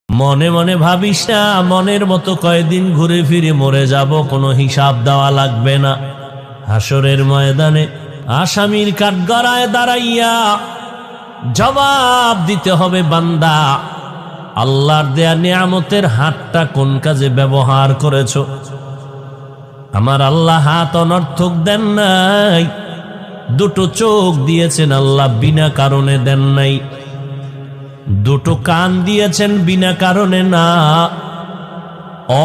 মনে মনে ভাবিস না মনের মতো কয়দিন ঘুরে ফিরে মরে যাব, কোনো হিসাব দেওয়া লাগবে না। হাসরের ময়দানে আসামির কাঠগড়ায় দাঁড়াইয়া জবাব দিতে হবে, বান্দা আল্লাহর দেয়া নিয়ামতের হাতটা কোন কাজে ব্যবহার করেছো? আমার আল্লাহ হাত অনর্থক দেন নাই, দুটো চোখ দিয়েছেন আল্লাহ বিনা কারণে দেন নাই, দুটো কান দিয়েছেন বিনা কারণে না,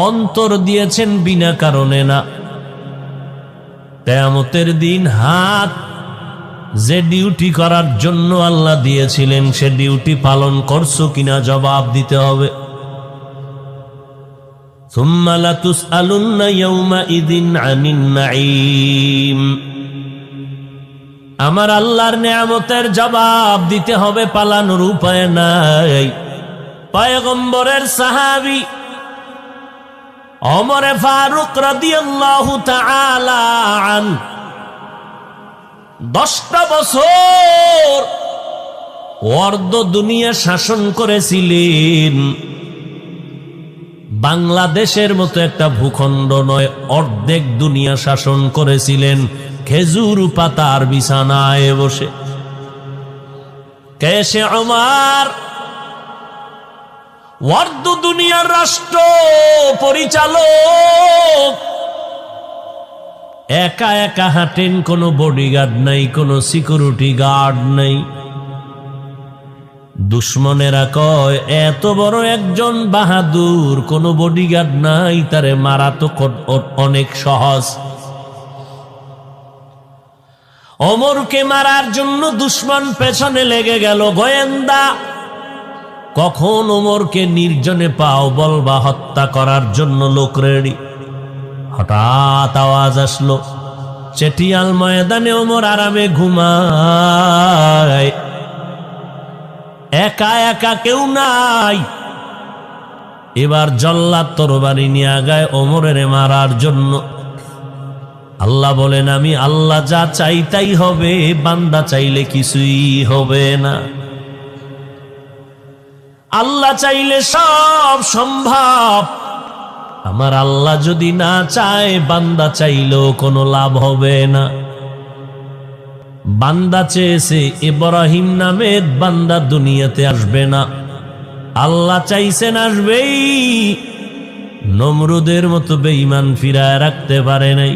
অন্তর দিয়েছেন বিনা কারণে না। কিয়ামতের দিন হাত যে ডিউটি করার জন্য আল্লাহ দিয়েছিলেন সে ডিউটি পালন করছো কিনা জবাব দিতে হবে। সুম্মা লাতুসআলুন্না ইয়াওমাইযিন আনিন নাঈম। আমার আল্লাহর নিয়ামতের জবাব দিতে হবে, পালানোর উপায় নাই। পয়গম্বরের সাহাবী ওমর ফারুক রাদিয়াল্লাহু তাআলা আনহু 10টা বছর অর্ধ দুনিয়া শাসন করেছিলেন। বাংলাদেশের মতো একটা ভূখণ্ড নয়, অর্ধেক দুনিয়া শাসন করেছিলেন খেজুর পাতার বিছানায় বসে। কেসে ওমর অর্ধ দুনিয়ার রাষ্ট্র পরিচালক, একা একা হাঁটেন, কোনো বডিগার্ড নাই, কোনো সিকিউরিটি গার্ড নাই। দুশ্মনেরা কয় এত বড় একজন বাহাদুর, কোনো বডিগার্ড নাই, তারে মারা তো অনেক সহজ। ওমরকে মারার জন্য দুশ্মন পেছনে লেগে গেল, গোয়েন্দা কখন ওমরকে নির্জনে পাও বলবা হত্যা করার জন্য লোক রেডি। হঠাৎ আওয়াজ আসলো, চেটিয়াল ময়দানে ওমর আরামে ঘুমায়, একা একা কেউ নাই। এবার জল্লাদ তরবারি নিয়ে আগায় ওমরের মারার জন্য। আল্লাহ বলেন আমি আল্লাহ যা চাই তাই হবে, বান্দা চাইলে কিছুই হবে না। আল্লাহ চাইলে সব সম্ভব। আমার আল্লাহ যদি না চায়, বান্দা চাইলেও কোনো লাভ হবে না। বান্দা চেয়েছে ইব্রাহিম নামের বান্দা দুনিয়াতে আসবে না, আল্লাহ চাইছেন আসবেই। নমরুদের মতো বেঈমান ফিরায় রাখতে পারে নাই।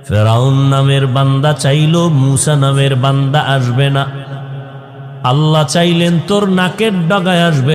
ফেরাউন নামের বান্দা চাইলো মূসা নামের বান্দা আসবে না, আল্লাহ চাইলেন তোর নাকের ডগায় আসবে।